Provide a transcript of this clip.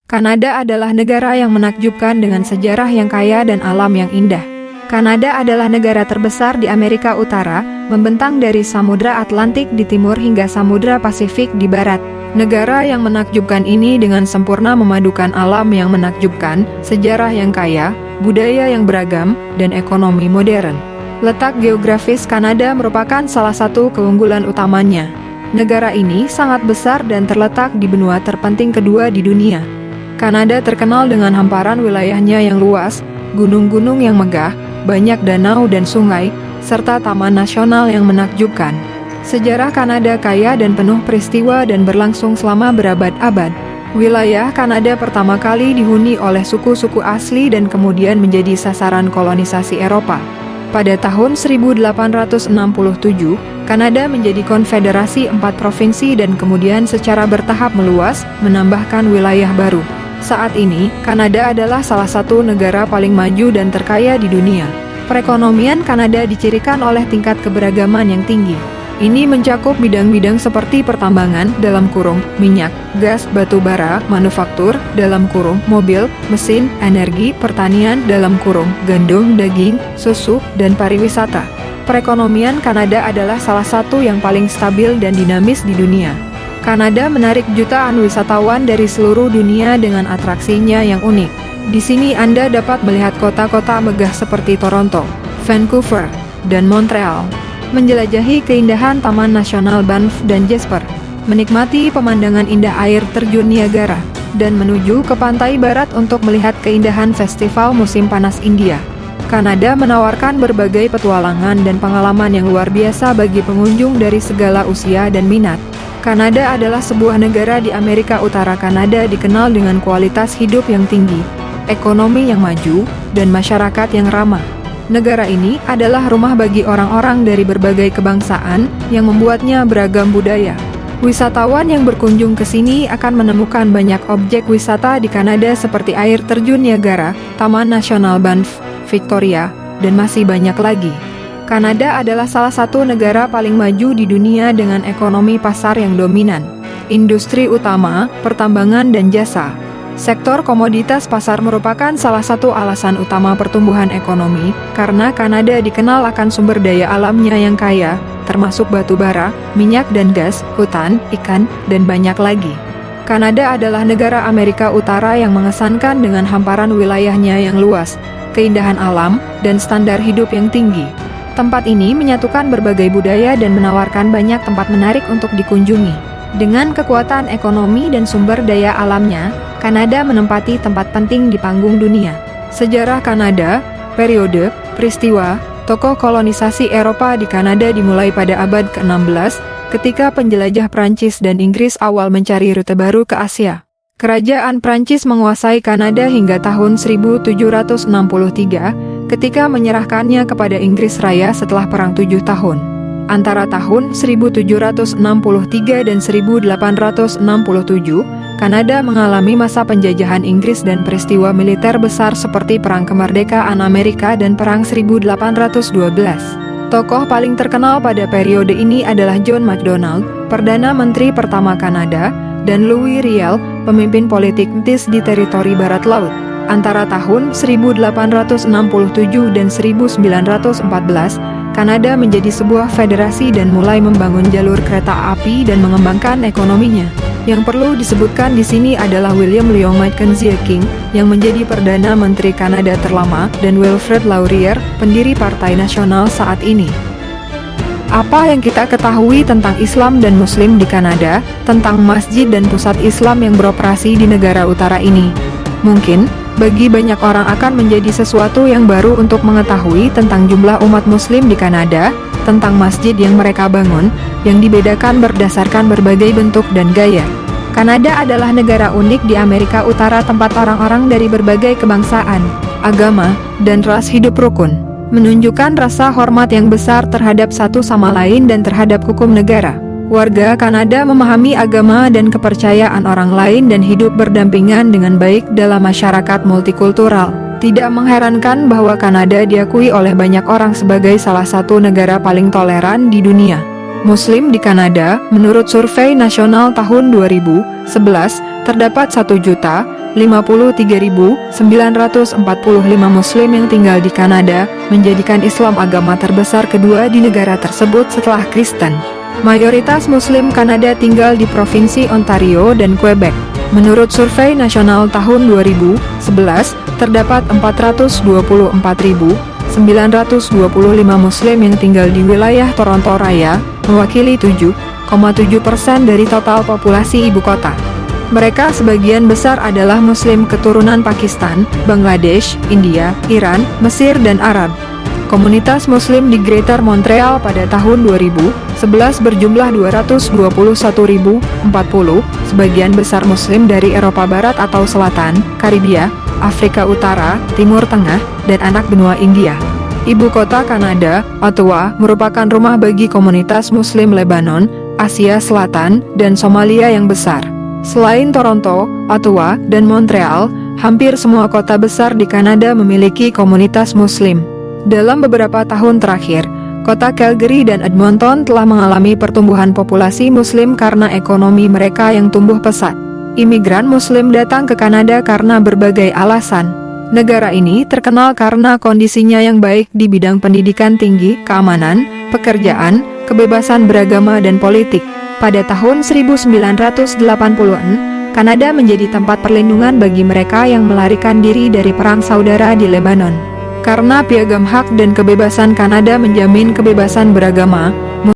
Kanada adalah negara yang menakjubkan dengan sejarah yang kaya dan alam yang indah. Kanada adalah negara terbesar di Amerika Utara, membentang dari Samudra Atlantik di timur hingga Samudra Pasifik di barat. Negara yang menakjubkan ini dengan sempurna memadukan alam yang menakjubkan, sejarah yang kaya, budaya yang beragam, dan ekonomi modern. Letak geografis Kanada merupakan salah satu keunggulan utamanya. Negara ini sangat besar dan terletak di benua terpenting kedua di dunia. Kanada terkenal dengan hamparan wilayahnya yang luas, gunung-gunung yang megah, banyak danau dan sungai, serta taman nasional yang menakjubkan. Sejarah Kanada kaya dan penuh peristiwa dan berlangsung selama berabad-abad. Wilayah Kanada pertama kali dihuni oleh suku-suku asli dan kemudian menjadi sasaran kolonisasi Eropa. Pada tahun 1867, Kanada menjadi konfederasi 4 provinsi dan kemudian secara bertahap meluas, menambahkan wilayah baru. Saat ini, Kanada adalah salah satu negara paling maju dan terkaya di dunia. Perekonomian Kanada dicirikan oleh tingkat keberagaman yang tinggi. Ini mencakup bidang-bidang seperti pertambangan, dalam kurung, minyak, gas, batu bara, manufaktur, dalam kurung, mobil, mesin, energi, pertanian, dalam kurung, gandum, daging, susu, dan pariwisata. Perekonomian Kanada adalah salah satu yang paling stabil dan dinamis di dunia. Kanada menarik jutaan wisatawan dari seluruh dunia dengan atraksinya yang unik. Di sini Anda dapat melihat kota-kota megah seperti Toronto, Vancouver, dan Montreal, menjelajahi keindahan Taman Nasional Banff dan Jasper, menikmati pemandangan indah air terjun Niagara, dan menuju ke pantai barat untuk melihat keindahan festival musim panas India. Kanada menawarkan berbagai petualangan dan pengalaman yang luar biasa bagi pengunjung dari segala usia dan minat. Kanada adalah sebuah negara di Amerika Utara. Kanada dikenal dengan kualitas hidup yang tinggi, ekonomi yang maju, dan masyarakat yang ramah. Negara ini adalah rumah bagi orang-orang dari berbagai kebangsaan yang membuatnya beragam budaya. Wisatawan yang berkunjung ke sini akan menemukan banyak objek wisata di Kanada seperti air terjun Niagara, Taman Nasional Banff, Victoria, dan masih banyak lagi. Kanada adalah salah satu negara paling maju di dunia dengan ekonomi pasar yang dominan. Industri utama, pertambangan dan jasa. Sektor komoditas pasar merupakan salah satu alasan utama pertumbuhan ekonomi, karena Kanada dikenal akan sumber daya alamnya yang kaya, termasuk batu bara, minyak dan gas, hutan, ikan, dan banyak lagi. Kanada adalah negara Amerika Utara yang mengesankan dengan hamparan wilayahnya yang luas, keindahan alam, dan standar hidup yang tinggi. Tempat ini menyatukan berbagai budaya dan menawarkan banyak tempat menarik untuk dikunjungi. Dengan kekuatan ekonomi dan sumber daya alamnya, Kanada menempati tempat penting di panggung dunia. Sejarah Kanada, periode, peristiwa, tokoh kolonisasi Eropa di Kanada dimulai pada abad ke-16, ketika penjelajah Prancis dan Inggris awal mencari rute baru ke Asia. Kerajaan Prancis menguasai Kanada hingga tahun 1763, ketika menyerahkannya kepada Inggris Raya setelah Perang 7 tahun. Antara tahun 1763 dan 1867, Kanada mengalami masa penjajahan Inggris dan peristiwa militer besar seperti Perang Kemerdekaan Amerika dan Perang 1812. Tokoh paling terkenal pada periode ini adalah John Macdonald, Perdana Menteri pertama Kanada, dan Louis Riel, pemimpin politik di teritori Barat Laut. Antara tahun 1867 dan 1914, Kanada menjadi sebuah federasi dan mulai membangun jalur kereta api dan mengembangkan ekonominya. Yang perlu disebutkan di sini adalah William Lyon Mackenzie King, yang menjadi Perdana Menteri Kanada terlama, dan Wilfrid Laurier, pendiri Partai Nasional saat ini. Apa yang kita ketahui tentang Islam dan Muslim di Kanada, tentang masjid dan pusat Islam yang beroperasi di negara utara ini? Mungkin, bagi banyak orang akan menjadi sesuatu yang baru untuk mengetahui tentang jumlah umat Muslim di Kanada, tentang masjid yang mereka bangun, yang dibedakan berdasarkan berbagai bentuk dan gaya. Kanada adalah negara unik di Amerika Utara tempat orang-orang dari berbagai kebangsaan, agama, dan ras hidup rukun, menunjukkan rasa hormat yang besar terhadap satu sama lain dan terhadap hukum negara. Warga Kanada memahami agama dan kepercayaan orang lain dan hidup berdampingan dengan baik dalam masyarakat multikultural. Tidak mengherankan bahwa Kanada diakui oleh banyak orang sebagai salah satu negara paling toleran di dunia. Muslim di Kanada, menurut survei nasional tahun 2011, terdapat 1.500.000 53.945 Muslim yang tinggal di Kanada, menjadikan Islam agama terbesar kedua di negara tersebut setelah Kristen. Mayoritas Muslim Kanada tinggal di Provinsi Ontario dan Quebec. Menurut survei nasional tahun 2011, terdapat 424.925 Muslim yang tinggal di wilayah Toronto Raya, mewakili 7,7% dari total populasi ibu kota. Mereka sebagian besar adalah Muslim keturunan Pakistan, Bangladesh, India, Iran, Mesir dan Arab. Komunitas Muslim di Greater Montreal pada tahun 2011 berjumlah 221.040, sebagian besar Muslim dari Eropa Barat atau Selatan, Karibia, Afrika Utara, Timur Tengah, dan anak benua India. Ibu kota Kanada, Ottawa, merupakan rumah bagi komunitas Muslim Lebanon, Asia Selatan, dan Somalia yang besar. Selain Toronto, Ottawa, dan Montreal, hampir semua kota besar di Kanada memiliki komunitas Muslim. Dalam beberapa tahun terakhir, kota Calgary dan Edmonton telah mengalami pertumbuhan populasi Muslim karena ekonomi mereka yang tumbuh pesat. Imigran Muslim datang ke Kanada karena berbagai alasan. Negara ini terkenal karena kondisinya yang baik di bidang pendidikan tinggi, keamanan, pekerjaan, kebebasan beragama dan politik. Pada tahun 1980-an, Kanada menjadi tempat perlindungan bagi mereka yang melarikan diri dari perang saudara di Lebanon. Karena Piagam Hak dan Kebebasan Kanada menjamin kebebasan beragama,